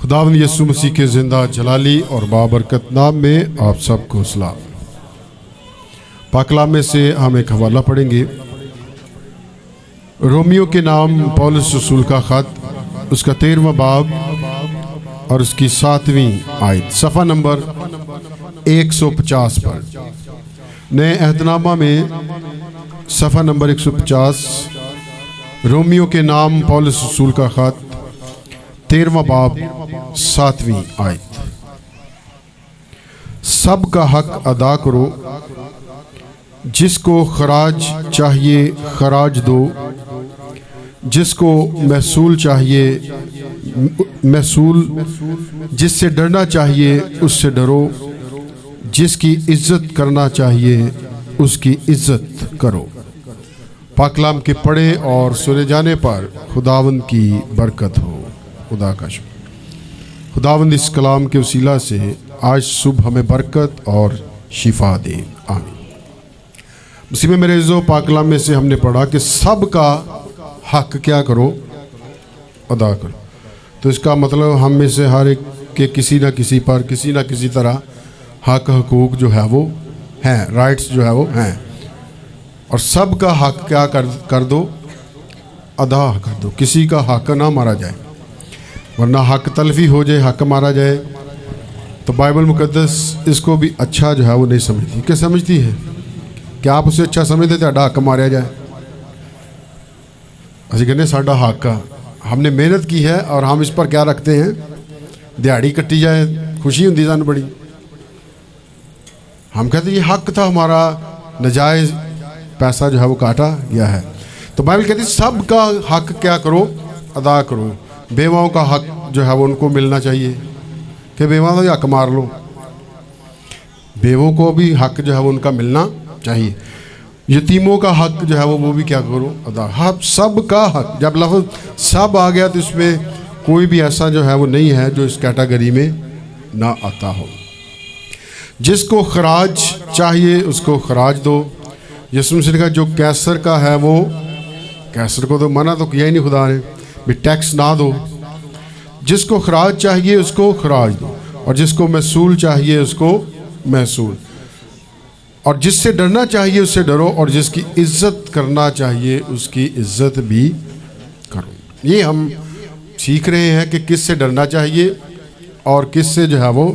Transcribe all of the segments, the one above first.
खुदावंद यीशु मसीह के ज़िंदा जलाली और बाबरकत नाम में आप सबको सलाम। पाक कलाम में से हम एक हवाला पढ़ेंगे। रोमियो के नाम पौलुस रसूल का ख़त, उसका 13वां बाब और उसकी 7वीं आयत, सफ़ा नंबर 150 पर। नए अहदनामा में सफ़ा नंबर 150, रोमियो के नाम पौलुस रसूल का ख़त, 13वां बाब 7वीं आयत। सब का हक अदा करो, जिसको खराज चाहिए खराज दो, जिसको महसूल चाहिए महसूल, जिससे डरना चाहिए उससे डरो, जिसकी इज्जत करना चाहिए उसकी इज्जत करो। पाक कलाम के पढ़े और सुने जाने पर खुदावंद की बरकत हो। खुदा का शुक्र। खुदावंद इस कलाम के वसीला से आज सुबह हमें बरकत और शिफा दे, आमीन। उसी में मेरे इज़्ज़ो पाक कलाम में से हमने पढ़ा कि सब का हक क्या करो, अदा करो। तो इसका मतलब हम में से हर एक के किसी न किसी पर किसी न किसी तरह हक हकूक जो है वो हैं, राइट्स जो है वो हैं। और सब का हक क्या कर दो, अदा कर दो। किसी का हक ना मारा जाए, वरना हक तलफी हो जाए, हक मारा जाए तो बाइबल मुकद्दस इसको भी अच्छा जो है वो नहीं समझती। क्या समझती है कि आप उसे अच्छा समझते थे हक मारा जाए। असं कहने साडा हक आ, हमने मेहनत की है और हम इस पर क्या रखते हैं, दिहाड़ी कट्टी जाए, खुशी होती सन बड़ी। हम कहते ये हक था हमारा, नजायज़ पैसा जो है वो काटा गया है। तो बाइबल कहती सब का हक क्या करो, अदा करो। बेवाओं का हक जो है वो उनको मिलना चाहिए कि बेवाओं का हक मार लो, बेवों को भी हक जो है वो उनका मिलना चाहिए। यतीमों का हक जो है वो भी क्या करो, अदा। हक सब का हक, जब लफ्ज़ सब आ गया तो इसमें कोई भी ऐसा जो है वो नहीं है जो इस कैटेगरी में ना आता हो। जिसको खराज चाहिए उसको खराज दो। यीशु मसीह का जो कैसर का है वो कैसर को तो मना तो किया ही नहीं खुदा ने, भी टैक्स ना दो। जिसको खराज चाहिए उसको खराज दो, और जिसको महसूल चाहिए उसको महसूल, और जिससे डरना चाहिए उससे डरो, और जिसकी इज्जत करना चाहिए उसकी इज्जत भी करो। ये हम सीख रहे हैं कि किससे डरना चाहिए और किससे जो है वो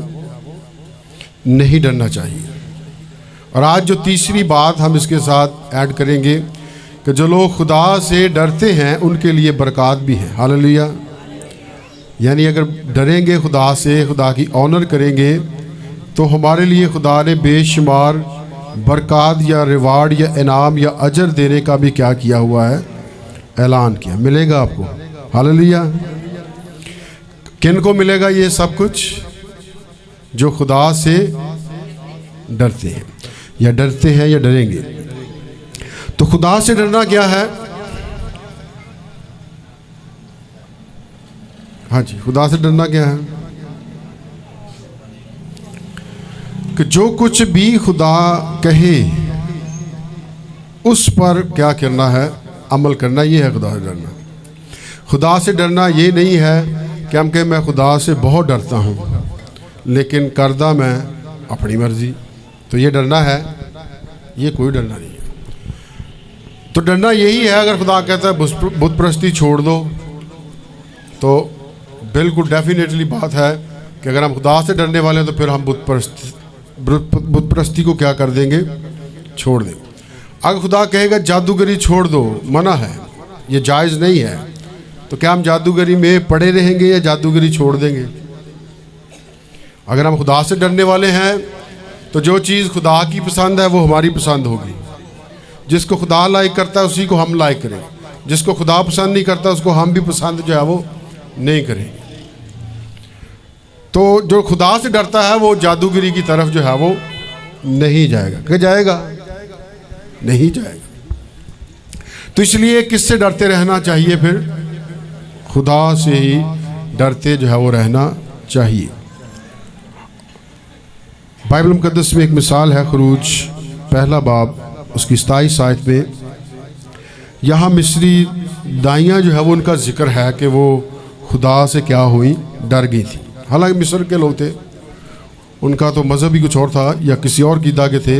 नहीं डरना चाहिए। और आज जो तीसरी बात हम इसके साथ ऐड करेंगे कि जो लोग खुदा से डरते हैं उनके लिए बरक़ात भी है। हालेलुया। यानी अगर डरेंगे खुदा से, खुदा की ऑनर करेंगे, तो हमारे लिए खुदा ने बेशुमार बरक़ात या रिवार्ड या इनाम या अजर देने का भी क्या किया हुआ है, ऐलान किया। मिलेगा आपको। हालेलुया। किन को मिलेगा ये सब कुछ? जो खुदा से डरते हैं या डरते हैं या डरेंगे। तो खुदा से डरना क्या है? हाँ जी, खुदा से डरना क्या है कि जो कुछ भी खुदा कहे उस पर क्या करना है, अमल करना। ये है खुदा से डरना। खुदा से डरना ये नहीं है कि हम कहें मैं खुदा से बहुत डरता हूँ लेकिन करदा मैं अपनी मर्जी। तो ये डरना है? ये कोई डरना नहीं है। तो डरना यही है, अगर खुदा कहता है बुत परस्ती छोड़ दो, तो बिल्कुल डेफिनेटली बात है कि अगर हम खुदा से डरने वाले हैं तो फिर हम बुत परस्ती को क्या कर देंगे, छोड़ देंगे। अगर खुदा कहेगा जादूगरी छोड़ दो, मना है, ये जायज़ नहीं है, तो क्या हम जादूगरी में पड़े रहेंगे या जादूगरी छोड़ देंगे? अगर हम खुदा से डरने वाले हैं तो जो चीज़ खुदा की पसंद है वो हमारी पसंद होगी। जिसको खुदा लाइक करता है उसी को हम लाइक करें, जिसको खुदा पसंद नहीं करता उसको हम भी पसंद जो है वो नहीं करेंगे। तो जो खुदा से डरता है वो जादूगरी की तरफ जो है वो नहीं जाएगा। क्या जाएगा? नहीं जाएगा। तो इसलिए किससे डरते रहना चाहिए? फिर खुदा से ही डरते जो है वो रहना चाहिए। बाइबल मुकद्दस में एक मिसाल है, खरूज 1 बाब उसकी 27 आयत में। यहाँ मिस्री दाइयाँ जो है वो उनका जिक्र है कि वो खुदा से क्या हुई, डर गई थी। हालांकि मिस्र के लोग थे, उनका तो मज़हब ही कुछ और था या किसी और कीदा के थे,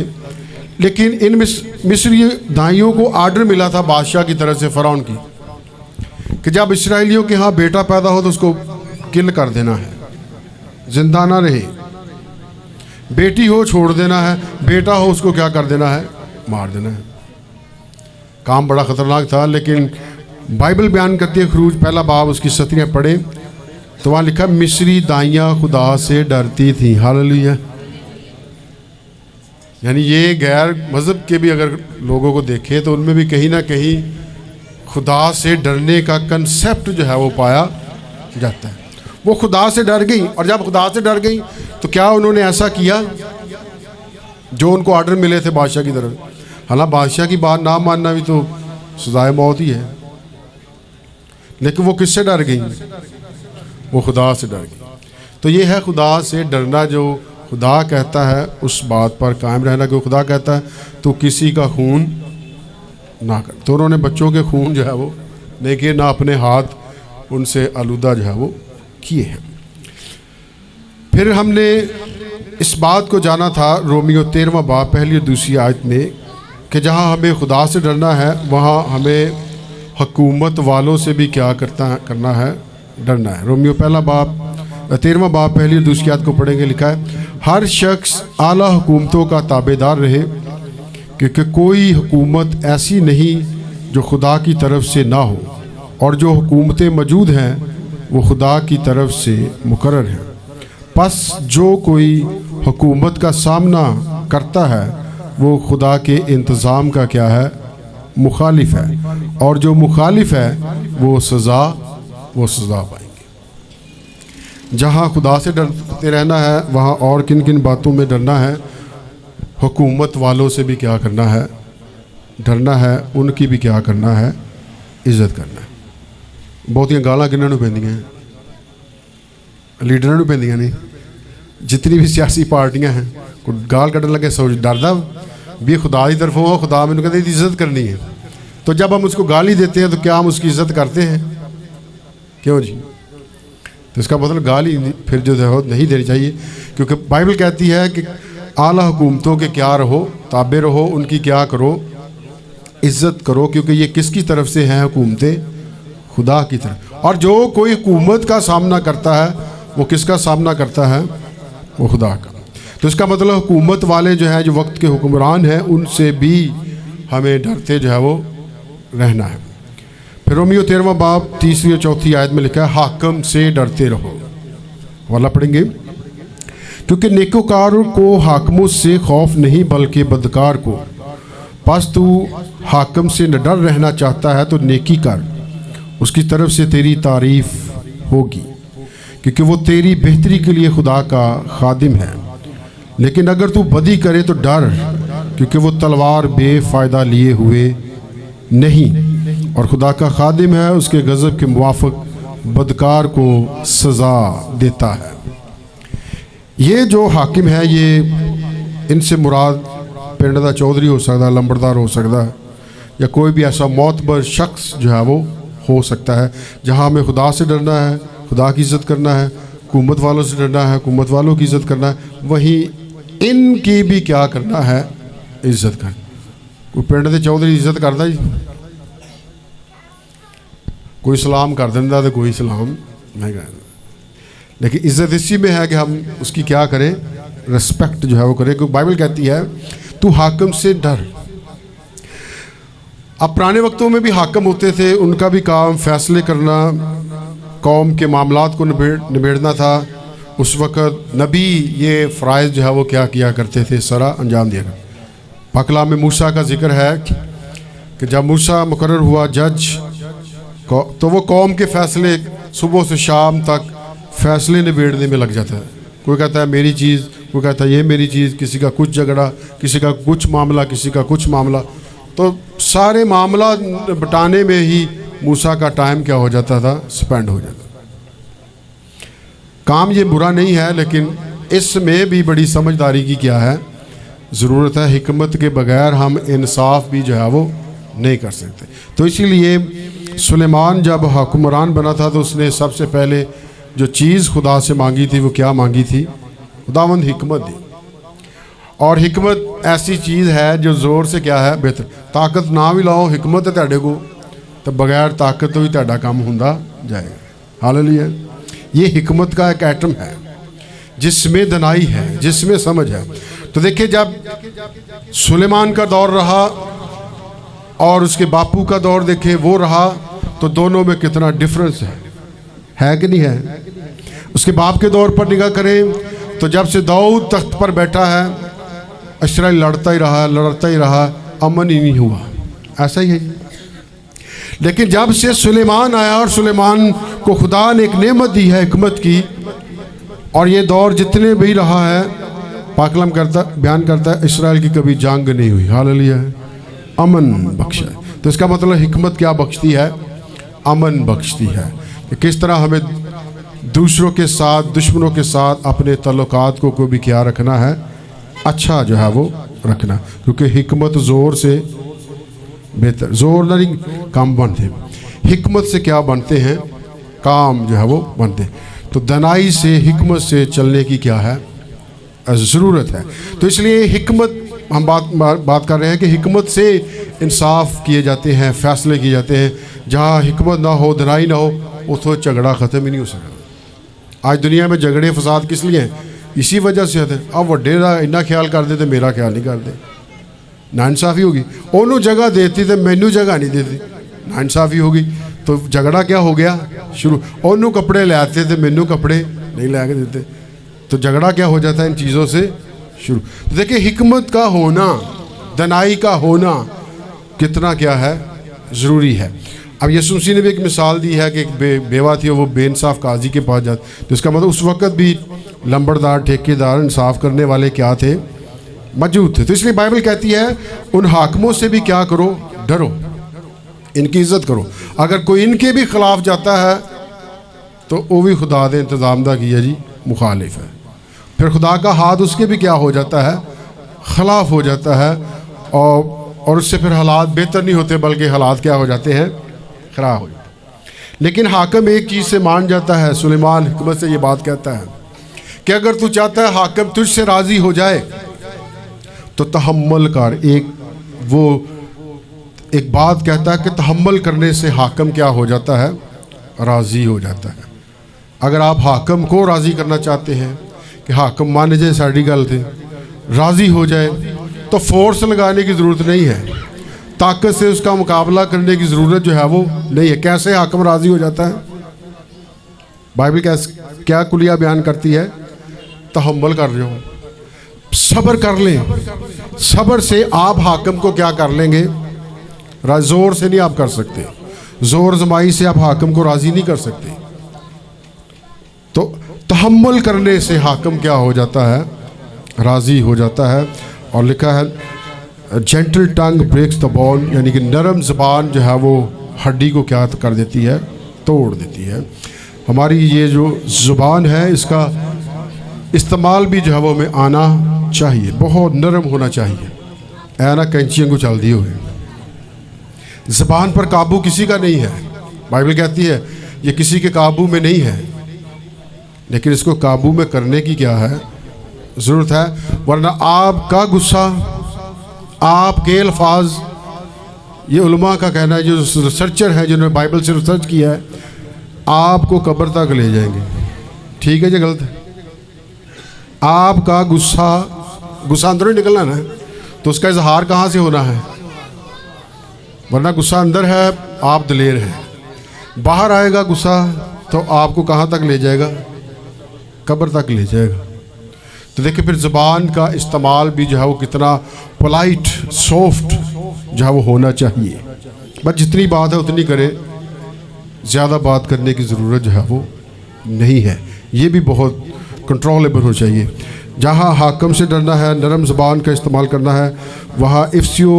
लेकिन इन मिस्री दाइयों को आर्डर मिला था बादशाह की तरफ से, फ़िरौन की, कि जब इसराइलियों के यहाँ बेटा पैदा हो तो उसको किल कर देना है, जिंदा ना रहे। बेटी हो छोड़ देना है, बेटा हो उसको क्या कर देना है, मार देना है। काम बड़ा ख़तरनाक था, लेकिन बाइबल बयान करती है, खरूज पहला बाब उसकी 17 पढ़े तो वहाँ लिखा मिस्री दाइयाँ खुदा से डरती थीं। हालेलुया। यानी ये गैर मज़हब के भी अगर लोगों को देखें तो उनमें भी कहीं ना कहीं खुदा से डरने का कंसेप्ट जो है वो पाया जाता है। वो खुदा से डर गई, और जब खुदा से डर गई तो क्या उन्होंने ऐसा किया जो उनको ऑर्डर मिले थे बादशाह की तरफ। हालांकि बादशाह की बात ना मानना भी तो सजाए मौत ही है, लेकिन वो किससे डर गई, वो खुदा से डर गई। तो ये है खुदा से डरना, जो खुदा कहता है उस बात पर कायम रहना। क्योंकि खुदा कहता है तो किसी का खून ना कर। तो उन्होंने बच्चों के खून जो है वो नहीं किए, ना अपने हाथ उनसे आलूदा जो है वो किए हैं। फिर हमने इस बात को जाना था रोमियो 13वां बाब पहली और दूसरी आयत में, कि जहाँ हमें खुदा से डरना है वहाँ हमें हुकूमत वालों से भी क्या करना है, डरना है। रोमियो पहला बाब 13वां बाब पहली और दूसरी आयत को पढ़ेंगे। लिखा है, हर शख्स आला हुकूमतों का ताबेदार रहे, क्योंकि कोई हुकूमत ऐसी नहीं जो खुदा की तरफ से ना हो, और जो हुकूमतें मौजूद हैं वो खुदा की तरफ से मुकर्रर हैं। बस जो कोई हुकूमत का सामना करता है वो खुदा के इंतज़ाम का क्या है, मुखालिफ है, और जो मुखालिफ है वो सज़ा पाएंगे। जहाँ खुदा से डरते रहना है वहाँ और किन किन बातों में डरना है, हुकूमत वालों से भी क्या करना है, डरना है, उनकी भी क्या करना है, इज्जत करना है। बहुतियां गालां किन्हां नूं पैंदियां, लीडरां नूं पैंदियां नहीं। जितनी भी सियासी पार्टियां हैं, कोई गाल कड्ढन लगे सोच डरदा भी खुदा की तरफों हो, खुदा मैनूं कहंदे इज्जत करनी है। तो जब हम उसको गाली देते हैं तो क्या हम उसकी इज्जत करते हैं? क्यों जी? तो इसका मतलब गाली फिर जो है नहीं देनी चाहिए, क्योंकि बाइबल कहती है कि आला हुकूमतों के क्या रहो, ताबे रहो, उनकी क्या करो, इज्जत करो, क्योंकि ये किसकी तरफ से हैं हुकूमतें? खुदा की तरफ। और जो कोई हुकूमत का सामना करता है वो किसका सामना करता है? वो खुदा का। तो इसका मतलब हुकूमत वाले जो है, जो वक्त के हुक्मरान हैं, उनसे भी हमें डरते जो है वो रहना है। फिर रोमियो 13वां बाब 3री और 4थी आयत में लिखा है, हाकिम से डरते रहो। वाला पढ़ेंगे, क्योंकि नेकोकार को हाकिमों से खौफ नहीं बल्कि बदकार को। बस तू हाकिम से न डर रहना चाहता है तो नेकी कर, उसकी तरफ से तेरी तारीफ होगी, क्योंकि वो तेरी बेहतरी के लिए खुदा का खादिम है। लेकिन अगर तू बदी करे तो डर, क्योंकि वो तलवार बेफ़ायदा लिए हुए नहीं, और खुदा का खादिम है, उसके गज़ब के मुवाफ़िक बदकार को सज़ा देता है। ये जो हाकिम है, ये इनसे मुराद पिंड दा चौधरी हो सकता है, लंबड़दार हो सकता है, या कोई भी ऐसा मौतबर शख्स जो है वो हो सकता है। जहाँ हमें खुदा से डरना है, खुदा की इज़्ज़त करना है, हुकूमत वालों से डरना है, हुकूमत वालों की इज़्ज़त करना है, वहीं इनकी भी क्या करना है, इज़्ज़त करना। कोई पिंड दे चौधरी इज़्ज़त करता जी, कोई सलाम कर देता तो कोई सलाम नहीं करता। लेकिन इज़्ज़त इसी में है कि हम उसकी क्या करें, रिस्पेक्ट जो है वो करें। क्योंकि बाइबल कहती है तू हाकिम से डर। अब पुराने वक्तों में भी हाकिम होते थे, उनका भी काम फैसले करना, कौम के मामलात को निबेड़ना था। उस वक़्त नबी ये फ़राइज़ जो है वो क्या किया करते थे, सारा अंजाम दिया करते। पाक कलाम में मूसा का जिक्र है कि जब मूसा मुकर्रर हुआ जज, तो वो कौम के फैसले सुबह से शाम तक फैसले निबेड़ने में लग जाता है। कोई कहता है मेरी चीज़, कोई कहता है ये मेरी चीज़, किसी का कुछ झगड़ा, किसी का कुछ मामला, किसी का कुछ मामला। तो सारे मामला बटाने में ही मूसा का टाइम क्या हो जाता था, स्पेंड हो जाता। काम ये बुरा नहीं है, लेकिन इसमें भी बड़ी समझदारी की क्या है, ज़रूरत है। हिकमत के बगैर हम इंसाफ भी जो है वो नहीं कर सकते। तो इसीलिए सुलेमान जब हुक्मरान बना था तो उसने सबसे पहले जो चीज़ खुदा से मांगी थी वो क्या मांगी थी? खुदावंद हिकमत दी। और हिकमत ऐसी चीज़ है जो ज़ोर से क्या है? बेहतर। ताकत ना भी लाओ, हिकमत है तुहाडे को, तो बगैर ताकत तो भी तुहाडा काम होंदा जाएगा। हालेलुया। ये हिकमत का एक एटम है जिसमें दनाई है, जिसमें समझ है। तो देखिए, जब सुलेमान का दौर रहा और उसके बापू का दौर देखे वो रहा, तो दोनों में कितना डिफरेंस है कि नहीं है? उसके बाप के दौर पर निगाह करें तो जब से दाऊद तख्त पर बैठा है, इसराइल लड़ता ही रहा, अमन ही नहीं हुआ। ऐसा ही है जी। लेकिन जब से सुलेमान आया और सुलेमान को खुदा ने एक नेमत दी है हिकमत की, और ये दौर जितने भी रहा है, पाकलम बयान करता है इसराइल की कभी जंग नहीं हुई। हालेलुया। अमन बख्शा। तो इसका मतलब हिकमत क्या बख्शती है? अमन बख्शती है। कि किस तरह हमें दूसरों के साथ, दुश्मनों के साथ अपने तल्लुकात को भी क्या रखना है? अच्छा जो है वो रखना। क्योंकि हिकमत ज़ोर से बेहतर, ज़ोर नहीं काम बनते, हिकमत से क्या बनते हैं? काम जो है वो बनते। तो दनाई से, हिकमत से चलने की क्या है? ज़रूरत है। तो इसलिए हिकमत, हम बात कर रहे हैं कि हिकमत से इंसाफ किए जाते हैं, फैसले किए जाते हैं। जहाँ हिकमत ना हो, दनाई ना हो, उतो झगड़ा ख़त्म ही नहीं हो सकता। आज दुनिया में झगड़े फसाद किस लिए हैं? इसी वजह से होते हैं। अब वड्डे का इन्ना ख्याल करते तो मेरा ख्याल नहीं करते, नाइंसाफ़ी होगी। उन्होंने जगह देती तो मैनू जगह नहीं देती, नाइंसाफ़ी होगी। तो झगड़ा क्या हो गया शुरू? उन्होंने कपड़े ले आते थे, मैनू कपड़े नहीं ला के देते, तो झगड़ा क्या हो जाता है इन चीज़ों से शुरू। तो देखिए, हिकमत का होना, दनाई का होना कितना क्या है? ज़रूरी है। अब यीशु मसीह ने भी एक मिसाल दी है कि एक बेवा थी, वो बेइंसाफ काजी के पास जाती। तो इसका मतलब उस वक़्त भी लंबड़दार, ठेकेदार, इंसाफ करने वाले क्या थे? मौजूद थे। तो इसलिए बाइबल कहती है उन हाकमों से भी क्या करो? डरो, इनकी इज्जत करो। अगर कोई इनके भी खिलाफ जाता है तो वो भी खुदा दे इंतज़ाम दा किया जी मुखालिफ है। फिर खुदा का हाथ उसके भी क्या हो जाता है? खिलाफ हो जाता है। और उससे फिर हालात बेहतर नहीं होते, बल्कि हालात क्या हो जाते हैं? खराब हो जाते हैं। लेकिन हाकम एक चीज़ से मान जाता है। सुलेमान हिकमत से ये बात कहता है कि अगर तू चाहता है हाकम तुझसे राज़ी हो जाए तो तहम्मुल कर। एक बात कहता है कि तहम्मुल करने से हाकम क्या हो जाता है? राज़ी हो जाता है। अगर आप हाकम को राज़ी करना चाहते हैं कि हाकम मान जाए साड़ी गल थे, राज़ी हो जाए, तो फोर्स लगाने की ज़रूरत नहीं है, ताकत से उसका मुकाबला करने की ज़रूरत जो है वो नहीं है। कैसे हाकम राज़ी हो जाता है? बाइबल क्या कुलिया बयान करती है? तहम्मुल कर रहे हो, सब्र कर लें। सब्र से आप हाकम को क्या कर लेंगे? ज़ोर से नहीं आप कर सकते, ज़ोर जमाई से आप हाकम को राज़ी नहीं कर सकते। तो तहम्मुल करने से हाकम क्या हो जाता है? राज़ी हो जाता है। और लिखा है gentle tongue breaks the bone, यानी कि नरम ज़बान जो है वो हड्डी को क्या कर देती है? तोड़ देती है। हमारी ये जो ज़ुबान है, इसका इस्तेमाल भी जो है वो हमें आना चाहिए, बहुत नरम होना चाहिए। ऐना कैंचियों को चल दिए हुए। ज़बान पर काबू किसी का नहीं है। बाइबल कहती है ये किसी के काबू में नहीं है, लेकिन इसको काबू में करने की क्या है? ज़रूरत है। वरना आपका गुस्सा, आपके अल्फाज, ये उलमा का कहना है, जो रिसर्चर हैं जिन्होंने बाइबल से रिसर्च किया है, आपको कब्र तक ले जाएंगे। ठीक है या गलत है? आपका गुस्सा अंदरों ही निकलना ना, तो उसका इजहार कहाँ से होना है? वरना गुस्सा अंदर है, आप दलेर हैं, बाहर आएगा गुस्सा तो आपको कहाँ तक ले जाएगा? कब्र तक ले जाएगा। तो देखिए, फिर ज़बान का इस्तेमाल भी जो है वो कितना पोलाइट, सॉफ्ट जो है वो होना चाहिए। बस जितनी बात है उतनी करें, ज़्यादा बात करने की ज़रूरत जो है वो नहीं है। ये भी बहुत कंट्रोलेबल हो चाहिए। जहाँ हाकम से डरना है, नरम ज़बान का इस्तेमाल करना है, वहाँ इफ्सियो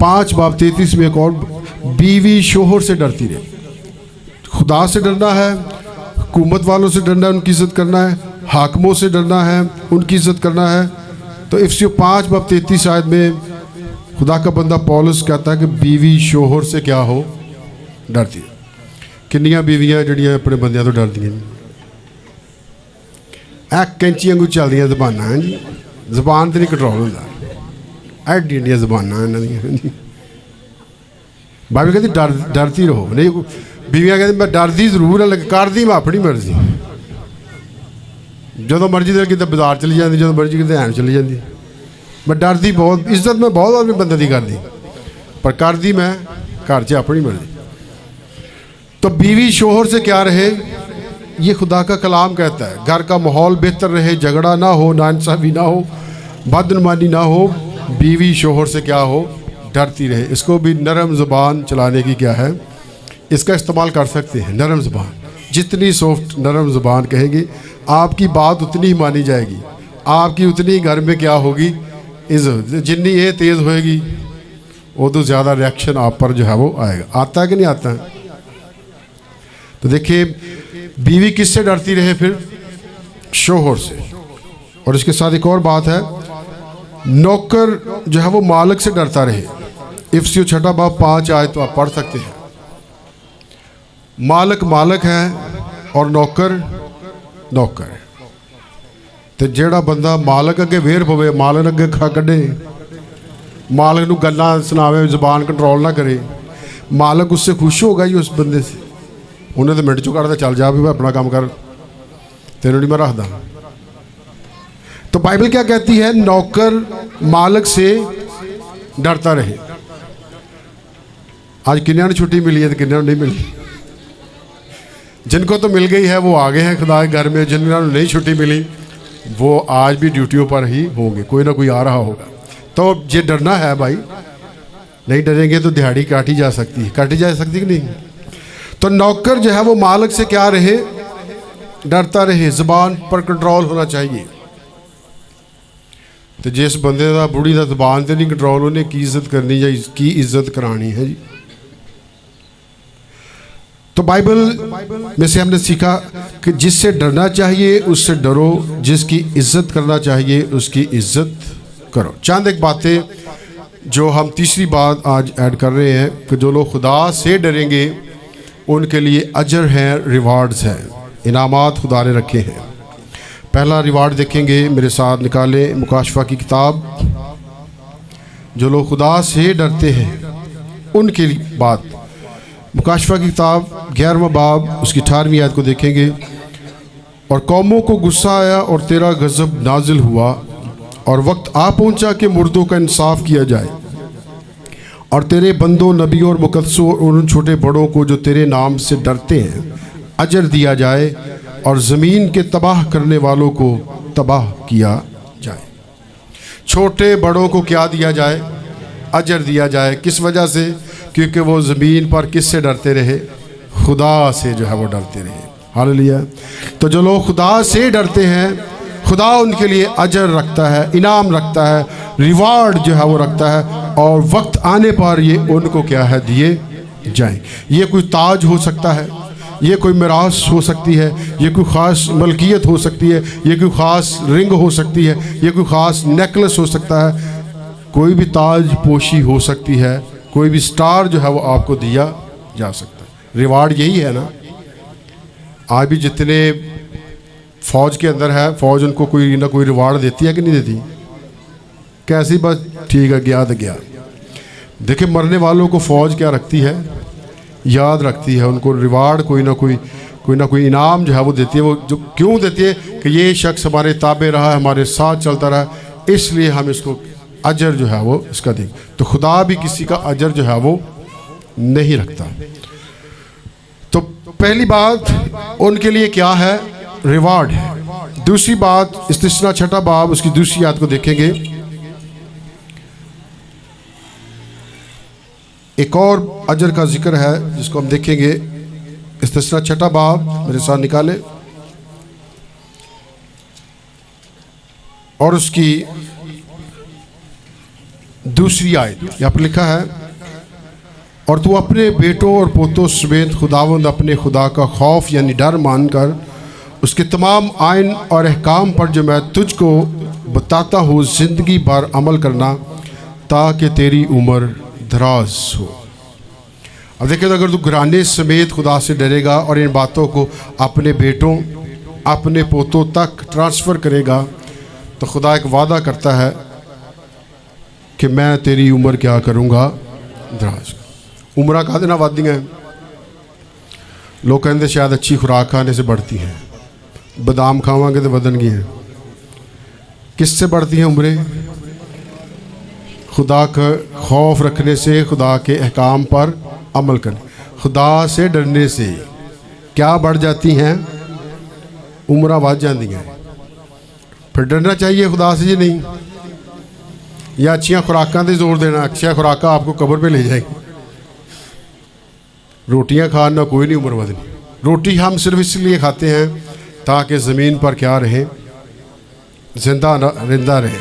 5:33 में एक और, बीवी शोहर से डरती रहे। खुदा से डरना है, हुकूमत वालों से डरना है, उनकी इज़्ज़त करना है, हाकमों से डरना है, उनकी इज़्ज़त करना है। तो इफ्सियो 5:33 आयत में खुदा का बंदा पौलुस कहता है कि बीवी शोहर से क्या हो? डरती है। किन्नियां बीवियां जड़ियां अपने बंदियां तो डरदियां, कैंची वांगू चलदियां ज़बानां हैं जी, ज़बान तो नहीं कंट्रोल होंदा, एड्डी एड्डियां ज़बानां इन्हां दियां। बाइबल कहती डरती रहो, नहीं बीवियां कहती मैं डरदी जरूर है लेकिन करदी मैं अपनी मर्जी, जो मर्जी तो कितने बाजार चली जाती, जो मर्जी कितने हैन चली जाती, मैं डरदी बहुत, इज्जत मैं बहुत आदमी बंदे की करदी, पर करदी मैं घर च अपनी मर्जी। तो बीवी शोहर से क्या रहे, ये खुदा का कलाम कहता है। घर का माहौल बेहतर रहे, झगड़ा ना हो, नाइंसाफ़ी ना हो, बदनुमानी ना हो, बीवी शोहर से क्या हो, डरती रहे। इसको भी नरम ज़ुबान चलाने की क्या है, इसका इस्तेमाल कर सकते हैं। नरम ज़ुबान, जितनी सॉफ्ट नरम ज़ुबान कहेंगे आपकी बात उतनी ही मानी जाएगी, आपकी उतनी घर में क्या होगी, इज़्ज़त। जितनी ये तेज़ होएगी वो तो ज़्यादा रिएक्शन आप पर जो है वो आएगा। आता है कि नहीं आता है? तो देखिए बीवी किससे डरती रहे फिर, शोहर से। और इसके साथ एक और बात है, नौकर जो है वो मालिक से डरता रहे। इफ्सियो 6 बाब 5 आए तो आप पढ़ सकते हैं। मालिक मालिक है और नौकर नौकर है। तो जेड़ा बंदा मालिक अगे वेर पवे, मालिक अगे खा कढ़े, मालिक नूं गल्लां सुनावे, ज़बान कंट्रोल ना करे, मालिक उससे खुश होगा ही उस बंदे से। उन्हें तो मिनट चो कढ़ चल जा भी मैं अपना काम कर, तेनों नहीं मैं रखदा। तो बाइबल क्या कहती है, नौकर मालिक से डरता रहे। आज किन्ने छुट्टी मिली है तो किन्ने नहीं मिली, जिनको तो मिल गई है वो आ गए हैं खुदा के घर में, जिन्होंने नहीं छुट्टी मिली वो आज भी ड्यूटियों पर ही होंगे, कोई ना कोई आ रहा होगा। तो ये डरना है भाई, नहीं डरेंगे तो दिहाड़ी काटी जा सकती है, काटी जा सकती कि नहीं। तो नौकर जो है वो मालिक से क्या रहे, डरता रहे, ज़बान पर कंट्रोल होना चाहिए। तो जिस बंदे का बुढ़ी का ज़बान से नहीं कंट्रोल, उन्हें की इज्जत करनी या की इज्जत करानी है जी। तो बाइबल में से हमने सीखा कि जिससे डरना चाहिए उससे डरो, जिसकी इज्जत करना चाहिए उसकी इज्जत करो। चंद एक बातें जो हम तीसरी बात आज ऐड कर रहे हैं कि जो लोग खुदा से डरेंगे उनके लिए अजर हैं, रिवार्ड्स हैं, इनामात खुदा ने रखे हैं। पहला रिवार्ड देखेंगे, मेरे साथ निकालें मुकाशफा की किताब। जो लोग खुदा से डरते हैं उनके बात, मुकाशफा की किताब 11वां बाब उसकी 18वीं आयत को देखेंगे। और कौमों को गुस्सा आया और तेरा गज़ब नाजिल हुआ और वक्त आ पहुंचा कि मुर्दों का इंसाफ किया जाए और तेरे बंदों, नबियों और मुकद्दसों और उन छोटे बड़ों को जो तेरे नाम से डरते हैं अजर दिया जाए और ज़मीन के तबाह करने वालों को तबाह किया जाए। छोटे बड़ों को क्या दिया जाए, अजर दिया जाए। किस वजह से, क्योंकि वो ज़मीन पर किससे डरते रहे, खुदा से जो है वो डरते रहे। हालेलुया। तो जो लोग खुदा से डरते हैं खुदा उनके लिए अजर रखता है, इनाम रखता है, रिवार्ड जो है वो रखता है और वक्त आने पर ये उनको क्या है दिए जाएं। ये कोई ताज हो सकता है, ये कोई मिरास हो सकती है, ये कोई ख़ास मलकियत हो सकती है, ये कोई ख़ास रिंग हो सकती है, ये कोई ख़ास नेकलेस हो सकता है, कोई भी ताज पोशी हो सकती है, कोई भी स्टार जो है वो आपको दिया जा सकता है। रिवार्ड यही है ना। आज भी जितने फ़ौज के अंदर है, फ़ौज उनको कोई ना कोई रिवार्ड देती है कि नहीं देती, कैसी बस ठीक है गया तो गया। देखिए मरने वालों को फ़ौज क्या रखती है, याद रखती है, उनको रिवार्ड कोई ना कोई इनाम जो है वो देती है। वो जो क्यों देती है कि ये शख्स हमारे ताबे रहा है, हमारे साथ चलता रहा, इसलिए हम इसको अजर जो है वो इसका दें। तो खुदा भी किसी का अजर जो है वो नहीं रखता। तो पहली बात उनके लिए क्या है, रिवार्ड है। दूसरी बात इस्तिस्ना 6 बाब उसकी दूसरी आयत को देखेंगे। एक और अजर का जिक्र है जिसको हम देखेंगे। इस्तिस्ना 6 बाब मेरे साथ निकाले और उसकी दूसरी आयत यहाँ पर लिखा है, और तू अपने बेटों और पोतों समेत खुदावंद अपने खुदा का खौफ यानी डर मानकर उसके तमाम आइन और अहकाम पर जो मैं तुझको बताता हूँ ज़िंदगी भर अमल करना ताकि तेरी उम्र दराज हो। अब देखिए, अगर तू घराने समेत खुदा से डरेगा और इन बातों को अपने बेटों अपने पोतों तक ट्रांसफ़र करेगा तो खुदा एक वादा करता है कि मैं तेरी उम्र क्या करूँगा, दराज। उम्र का देना वादियाँ लोग कहते शायद अच्छी खुराक खाने से बढ़ती हैं, बादाम खावांगे तो बदन की हैं। किससे बढ़ती हैं उम्रें? खुदा का खौफ रखने से, खुदा के अहकाम पर अमल करने, खुदा से डरने से क्या बढ़ जाती हैं? उम्र बढ़ जाती हैं। फिर डरना चाहिए खुदा से जी नहीं, या अच्छियाँ खुराकां से जोर देना, अच्छी खुराकां आपको कब्र पे ले जाएगी। रोटियां खाना कोई नहीं उम्र बढ़नी। रोटी हम सिर्फ इसलिए खाते हैं ताकि ज़मीन पर क्या रहे, जिंदा रहे।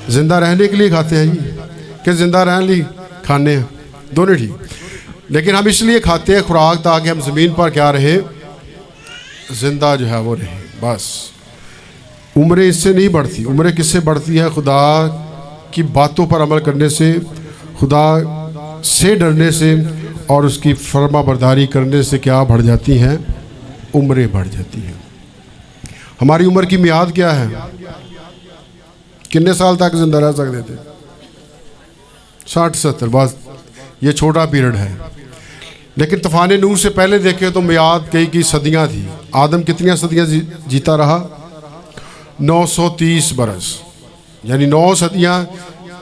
जिंदा रहने के लिए खाते हैं जी, कि जिंदा रहने लिए खाने हैं, दोनों ठीक। लेकिन हम इसलिए खाते हैं खुराक ताकि हम ज़मीन पर क्या रहे, जिंदा जो है वो रहे, बस। उम्रें इससे नहीं बढ़ती। उम्रें किससे बढ़ती है? खुदा की बातों पर अमल करने से, खुदा से डरने से और उसकी फर्मा बरदारी करने से क्या बढ़ जाती हैं? उम्रें बढ़ जाती हैं। हमारी उम्र की मियाद क्या है? कितने साल तक जिंदा रह सकते थे? 60-70, बस ये छोटा पीरियड है। लेकिन तूफान नूह से पहले देखें तो मियाद कई सदियां थी। आदम कितनी सदियां जीता रहा? 930 बरस, यानी 9 सदियां।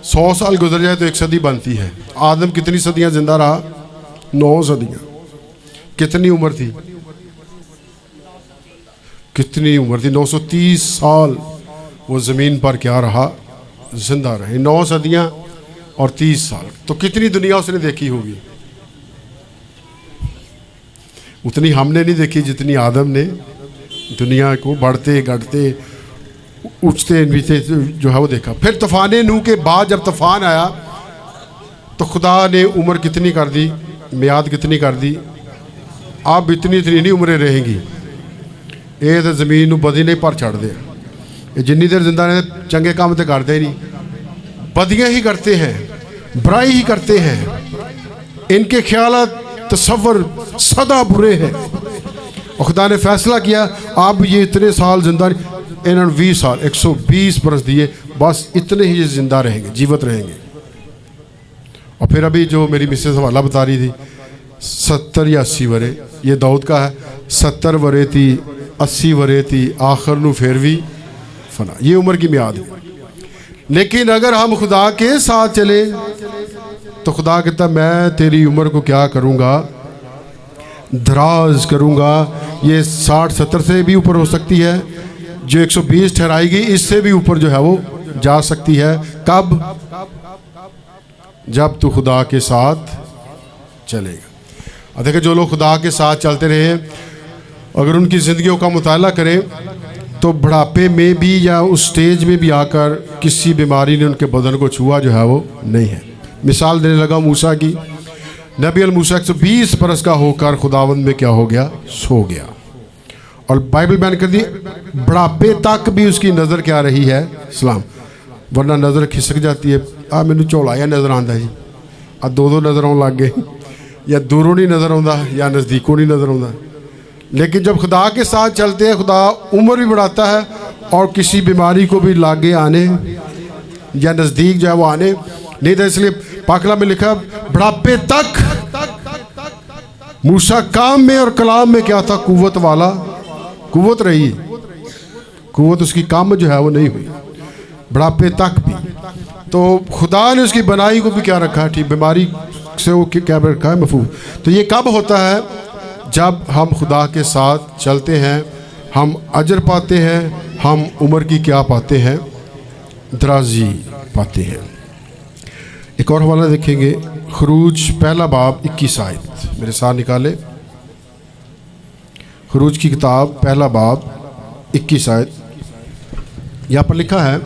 100 साल गुजर जाए तो एक सदी बनती है। आदम कितनी सदियां जिंदा रहा? 9 सदियां। कितनी उम्र थी? कितनी उम्र थी? 930 साल वो ज़मीन पर क्या रहा? जिंदा रहे। 9 सदियां और 30 साल। तो कितनी दुनिया उसने देखी होगी? उतनी हमने नहीं देखी जितनी आदम ने दुनिया को बढ़ते घटते उठते नीचे जो है वो देखा। फिर तूफान नूह के बाद जब तूफान आया तो खुदा ने उम्र कितनी कर दी, मियाद कितनी कर दी? अब इतनी नहीं उम्रें रहेंगी। ये तो ज़मीन बदी नहीं पर छड़ दे। जिन्नी देर जिंदा रहे चंगे काम तो करते ही नहीं, बदियाँ ही करते हैं, बुराई ही करते हैं। इनके ख्यालात तसव्वुर सदा बुरे हैं। और खुदा ने फैसला किया अब ये इतने साल जिंदा, इन्होंने 20 साल 120 बरस दिए, बस इतने ही जिंदा रहेंगे, जीवित रहेंगे। और फिर अभी जो मेरी मिसेस हवाला बता रही थी 70 या 80 वरे, ये दाऊद का है। 70 वरे थी, 80 वरे थी, आखिर नू फिर भी फना। ये उम्र की मियाद है। लेकिन अगर हम खुदा के साथ चले तो खुदा कहता मैं तेरी उम्र को क्या करूँगा? दराज करूँगा। ये 60-70 से भी ऊपर हो सकती है। जो 120 ठहराएगी इससे भी ऊपर जो है वो जा सकती है। कब? जब तू खुदा के साथ चलेगा। देखिए जो लोग खुदा के साथ चलते रहे, अगर उनकी ज़िंदगियों का मुताला करें तो बुढ़ापे में भी या उस स्टेज में भी आकर किसी बीमारी ने उनके बदन को छुआ जो है वो नहीं है। मिसाल देने लगा मूसा की। नबी अल मूसा 120 बरस का होकर खुदावंद में क्या हो गया? सो गया। और बाइबल बयान कर दी बुढ़ापे तक भी उसकी नज़र क्या रही है? सलाम। वरना नज़र खिसक जाती है। मैनू झोलाया नज़र आता जी, दो नज़र आने लग गए, या दूरों नहीं नज़र आता या नज़दीकों नहीं नज़र आता। लेकिन जब खुदा के साथ चलते हैं खुदा उम्र भी बढ़ाता है और किसी बीमारी को भी लागे आने या नज़दीक जो है वो आने नहीं था। इसलिए पाकला में लिखा बुढ़ापे तक मूसा काम में और कलाम में क्या था? कुव्वत वाला, कुव्वत रही। कुव्वत उसकी काम जो है वो नहीं हुई बुढ़ापे तक भी। तो खुदा ने उसकी बनाई को भी क्या रखा है? ठीक, बीमारी से वो क्या रखा है? महफूज। तो ये कब होता है? जब हम खुदा के साथ चलते हैं, हम अजर पाते हैं, हम उम्र की क्या पाते हैं? दराजी पाते हैं। एक और हवाला देखेंगे, खरूज पहला बाब 21 आयत मेरे साथ निकाले। खरूज की किताब पहला बाब 21 आयत। यहाँ पर लिखा है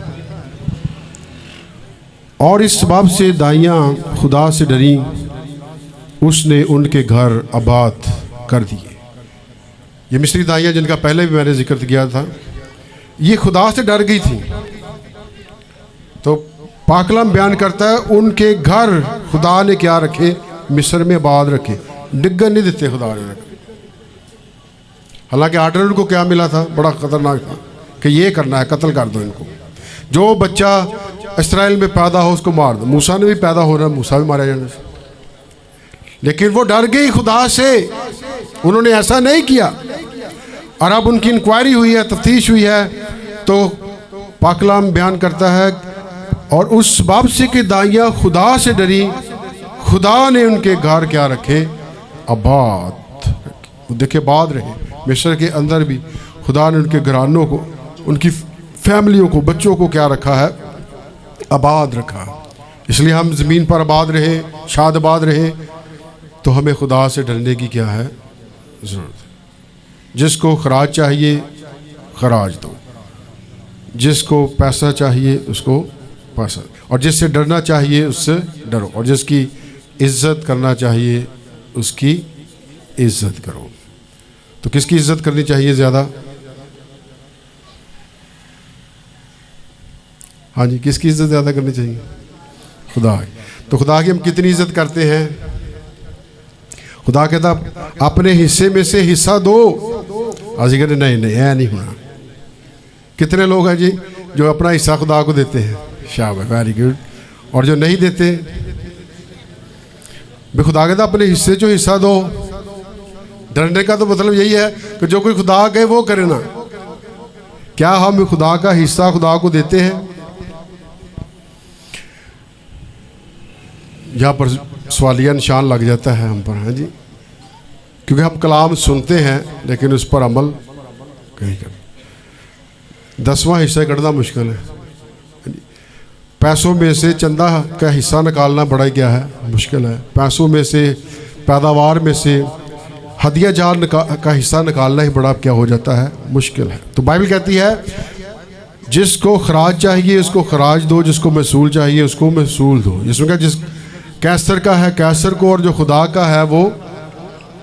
और इस सबब से दाइयाँ खुदा से डरी, उसने उनके घर आबाद कर दिए। ये मिस्री दाइयाँ जिनका पहले भी मैंने जिक्र किया था, ये खुदा से डर गई थी। तो पाकलाम बयान करता है उनके घर खुदा ने क्या रखे? मिस्र में आबाद रखे, डिगन नहीं देते खुदा ने रखे। हालांकि आर्डर उनको क्या मिला था, बड़ा खतरनाक था कि ये करना है, कत्ल कर दो इनको, जो बच्चा इस्राएल में पैदा हो उसको मार दो। मूसा ने भी पैदा हो रहा है, मूसा भी मारा जाने से, लेकिन वो डर गई खुदा से, उन्होंने ऐसा नहीं किया। और अब उनकी इंक्वायरी हुई है, तफ्तीश हुई है, तो पाक कलाम बयान करता है और उस वापसी की दाइयाँ खुदा से डरी, खुदा ने उनके घर क्या रखे, आबाद। देखे बाद रहे, मिस्र के अंदर भी खुदा ने उनके घरानों को, उनकी फैमिलियों को, बच्चों को क्या रखा है, आबाद रखा। इसलिए हम ज़मीन पर आबाद रहे, शाद आबाद रहे, तो हमें खुदा से डरने की क्या है, ज़रूरत है। जिसको खराज चाहिए खराज दो, जिसको पैसा चाहिए उसको पैसा, और जिससे डरना चाहिए उससे डरो, और जिसकी इज्जत करना चाहिए उसकी इज्जत करो। तो किसकी इज्जत करनी चाहिए ज़्यादा? हाँ जी, किसकी इज्जत ज़्यादा करनी चाहिए? खुदा की। तो खुदा की हम कितनी इज्जत करते हैं? खुदा कहता अपने हिस्से में से हिस्सा दो। आज कहते नहीं नहीं, ऐ नहीं होना। कितने लोग हैं जी जो अपना हिस्सा खुदा को देते हैं? शाबाश, वेरी गुड। और जो नहीं देते, भी खुदा कहता अपने हिस्से जो हिस्सा दो। डरने का तो मतलब यही है कि जो कोई खुदा कहे वो करे ना। क्या हम खुदा का हिस्सा खुदा को देते हैं? यहाँ पर सवालिया निशान लग जाता है हम पर, है जी, क्योंकि हम कलाम सुनते हैं लेकिन उस पर अमल कहीं कर। 10वां हिस्सा कढ़ना मुश्किल है। पैसों में से चंदा का हिस्सा निकालना बड़ा क्या है, मुश्किल है। पैसों में से, पैदावार में से हदिया जान का हिस्सा निकालना ही बड़ा क्या हो जाता है, मुश्किल है। तो बाइबल कहती है जिसको खराज चाहिए उसको खराज दो, जिसको महसूल चाहिए उसको महसूल दो। जिसमें क्या, जिस कैसर का है कैसर को, और जो खुदा का है वो,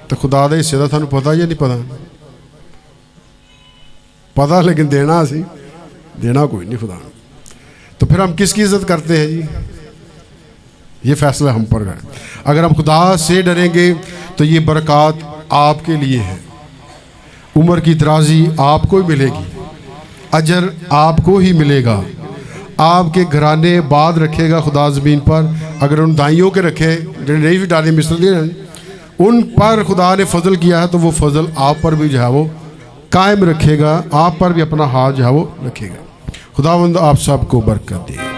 तो खुदा दे हिस्से का थानू पता या नहीं पता? पता, लेकिन देना सी देना कोई नहीं खुदा। तो फिर हम किसकी इज्जत करते हैं जी? ये फैसला हम पर है। अगर हम खुदा से डरेंगे तो ये बरक़ात आपके लिए है, उम्र की दराजी आपको ही मिलेगी, अजर आपको ही मिलेगा, आपके घराने बाद रखेगा खुदा ज़मीन पर। अगर उन दाइयों के रखे जो नहीं भी डाले मिस्र, उन पर खुदा ने फजल किया है, तो वो फजल आप पर भी जो है वो कायम रखेगा, आप पर भी अपना हाथ जो है वो रखेगा। खुदावंद आप सबको बरकत दे।